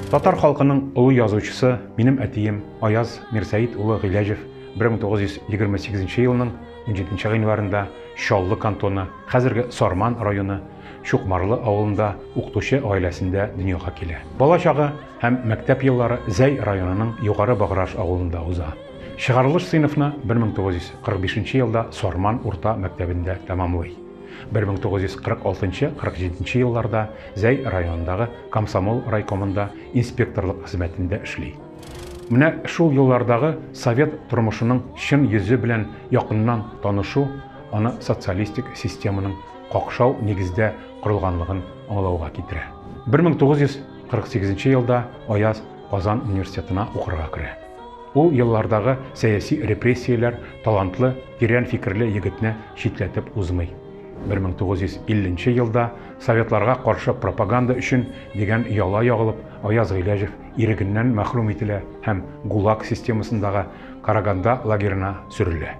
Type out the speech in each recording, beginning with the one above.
Татар халкының улы язучысы минем әтием Аяз Мирсәет улы Гыйләҗев 1928 елның 17 гыйнварында Шаллы кантоны, хәзерге Сарман районы Чукмарлы авылында укытучы гаиләсендә дөньяга килә. Бала чагы һәм мәктәп еллары Зәй районының Югары Баграш авылында уза. Чыгарылыш сыйныфны 1945 елда Сарман урта мәктәбендә тәмамлый. 1946-47 елларда Зәй районындагы Комсомол райкомында инспекторлык хезмәтендә эшли. Менә шул еллардагы совет тормышының чын йөзе белән якыннан танышу аны социалистик системаның какшау нигездә корылганлыгын аңлауга китерә. 1948 елда Аяз Казан университетына укырга керә. Ул еллардагы сәяси репрессияләр талантлы, тирән фикерле егетне читләтеп узмый. 1950 елда советларга каршы пропаганда өчен дигән яла ягылып, Аяз Гыйләҗев ирегеннән мәхрүм ителә һәм ГУЛАГ системасындагы Караганда лагерына сөрелә.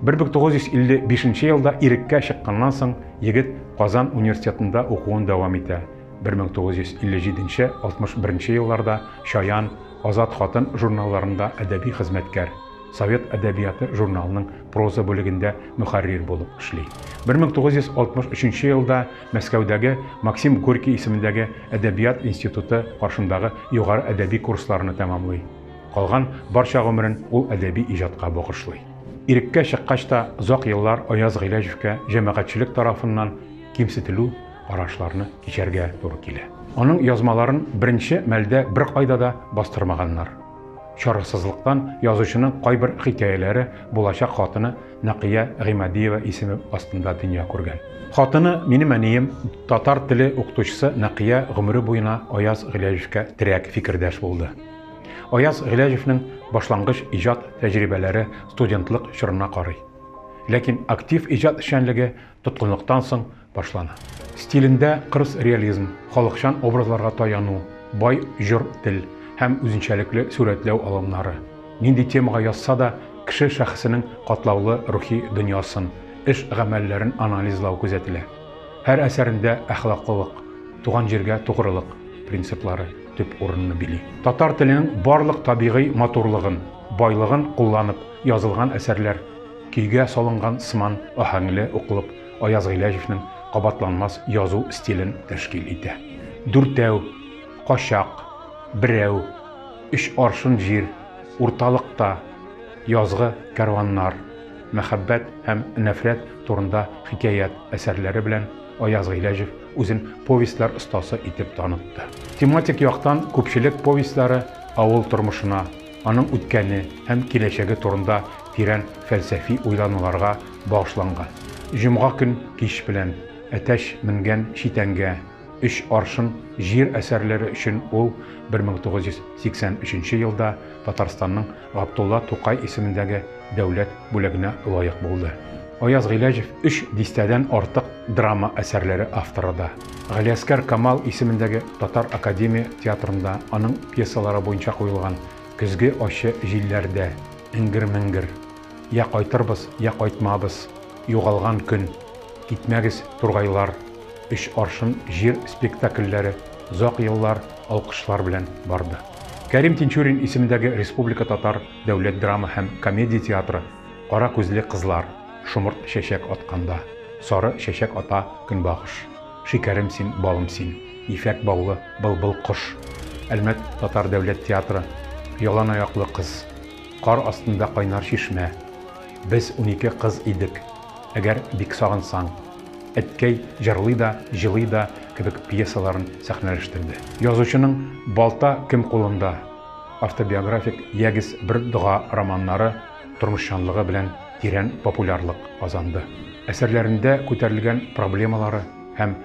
1955 елда иреккә чыкканнан соң егет Казан университетында укуын дәвам итә. 1957-61 елларда Шаян, Азат хатын журналларында әдәби хезмәткәр, Совет әдәбияты журналының проза бүлегендә мөхәррир булып эшли. 1963 елда Мәскәүдәге Максим Горький исемендәге әдәбият институты каршындагы югары әдәби курсларны тәмамлый. Калган барча гомерен ул әдәби иҗатка багышлый. Иреккә чыккач та озак еллар Аяз Гыйләҗевкә җәмәгатьчелек тарафыннан кимсетелү карашларны кичәргә туры килә. Аның язмаларын беренче мәлдә бер кайда да бастырмаганнар. Чарасызлыктан язучының кайбер хикәяләре булачак хатыны Нақия Гыймадиева исеме астында дөнья күргән. Хатыны минем әнием татар теле укытучысы Нақия гомере буена Аяз Гыйләҗевкә терәк фикердәш булды. Аяз Гыйләҗевнең башлангыч иҗат тәҗрибәләре студентлык чорына карый. Ләкин актив иҗат эшчәнлеге тоткынлыктан соң башлана. Стилендә кырыс реализм, халыкчан образларга таяну, бай җыр тел һәм үзенчәлекле сурәтләү алымнары. Нинди темага язса да, кеше шәхсенең катлаулы рухи дөньясын, эш гамәлләрен анализлау күзәтелә. Һәр әсәрендә әхлаклылык, туган җиргә тугрылык принциплары төп урынны били. Татар теленең барлык табигый матурлыгын, байлыгын кулланып язылган әсәрләр көйгә салынган сыман аһәңле укылып, Аяз Гыйләҗевнең кабатланмас язу стилен тәшкил итә. Дүртәү, качак, берәү, өч аршын җир, урталыкта, язгы кәрваннар, мәхәббәт һәм нәфрәт турында хикәят әсәрләре белән Аяз Гыйләҗев үзен повестлар остасы итеп танытты. Тематик яктан күпчелек повестлары авыл тормышына, аның үткәне һәм киләчәге турында тирән фәлсәфи уйлануларга багышланган. Җомга көн кич белән, әтәч менгән читәнгә, өч аршын җир әсәрләре өчен ул 1983 елда Татарстанның Габдулла Тукай исемендәге дәүләт бүләгенә лаек булды. Аяз Гыйләҗев 3 дистәдән артык драма әсәрләре авторы да. Галиәскәр Камал исемендәге Татар академия театрында аның пьесалары буенча куелган Көзге ачы җилләрдә, Иңгер-меңгер, Я кайтырбыз, я кайтмабыз, Югалган көн, Китмәгез тургайлар, Өч аршын җир спектакльләре озак еллар алкышлар белән барды. Кәрим Тинчурин исемендәге Республика Татар дәүләт драма һәм комедия театры Кара күзле кызлар, Шомырт чәчәк атканда, Сары чәчәк ата көнбагыш, Шикәрем син, балым син, Ифәк баулы былбыл кош, Әлмәт Татар дәүләт театры, Ялан аяклы кыз, Кар астында кайнар чишмә, Без 12 кыз идек, Әгәр бик сагынсаң, Әткәй җырлый да, җылый да кебек пьесаларын сәхнәләштерде. Язучының Балта кем кулында автобиографик Ягез бер дога романнары тормышчанлыгы белән тирән популярлык казанды. Әсәрләрендә күтәрелгән проблемалары һәм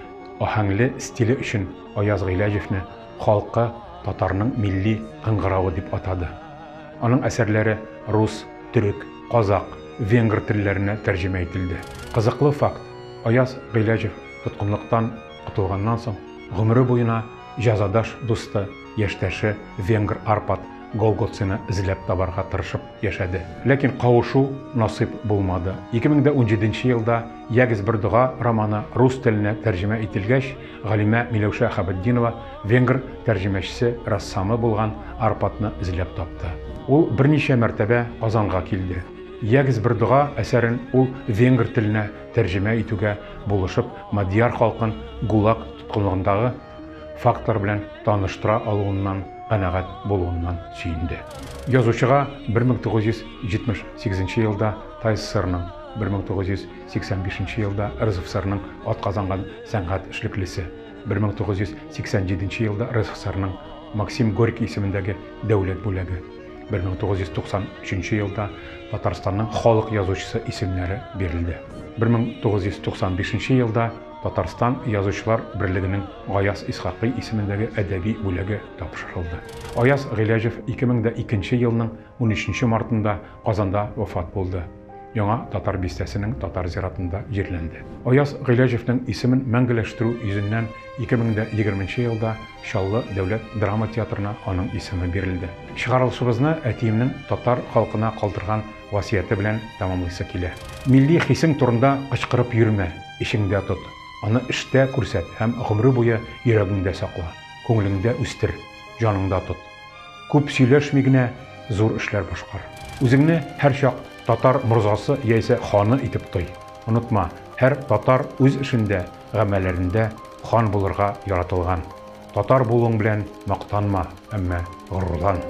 аһәңле стиле өчен Аяз Гыйләҗевне халкы татарның милли кыңгыравы дип атады. Аның әсәрләре рус, төрек, казак, венгр телләренә тәрҗемә ителде. Кызыклы факт: Аяз Гыйләҗев тоткынлыктан кутылганнан соң гомере буена җазадаш дусты, яшьтәше венгр Арпад Голгоцаны эзләп табарга тырышып яшәде. Ләкин кавышу насыйп булмады. 2017 елда «Ягез бер дуга» романы рус теленә тәрҗемә ителгәч, Галимә Миләүшә Хабетдинова венгр тәрҗемәчесе, рассамы булган Арпатны эзләп тапты. Ул берничә мәртәбә Казанга килде. «Ягез бер дуга» әсәрен ул венгр теленә тәрҗемә итүгә булышып, Мадьяр халкын ГУЛАГ тоткынлыгындагы фактор белән таныштыра алуыннан канәгать булуыннан сөенде. Язучыга 1978 елда ТССРның, 1985 елда РСФСРның атказанган сәнгать эшлеклесе, 1987 елда РСФСРның Максим Горький исемендәге дәүләт бүләге, 1993 елда Татарстанның халык язучысы исемнәре бирелде. 1995 елда Татарстан Язучылар берлегенең Гаяз Исхакый исемендәге әдәби бүләге тапшырылды. Аяз Гыйләҗев 2002 елның 13 мартында Казанда вафат булды. Яңа татар бистәсенең татар зиратында җирләнде. Аяз Гыйләҗевнең исемен мәңгеләштерү йөзеннән 2020 елда Чаллы дәүләт драма театрына аның исеме бирелде. Чыгарылышыбызны әтиемнең татар халкына калдырган васыяте белән тәмамлыйсы килә. Милли хисең турында кычкырып йөрмә, ишеңдә тот. Аны эштә күрсәт һәм гомре буе йөрәгеңдә сакла. Күңелеңдә үстер, җаныңда тот. Күп сөйләшми генә зур эшләр башкар. Үзеңне һәр чак татар морзасы яисә ханы итеп той. Онытма, һәр татар үз эшендә, гамәлләрендә хан булырга яратылган. Татар булуың белән мактанма, әмма горурлан.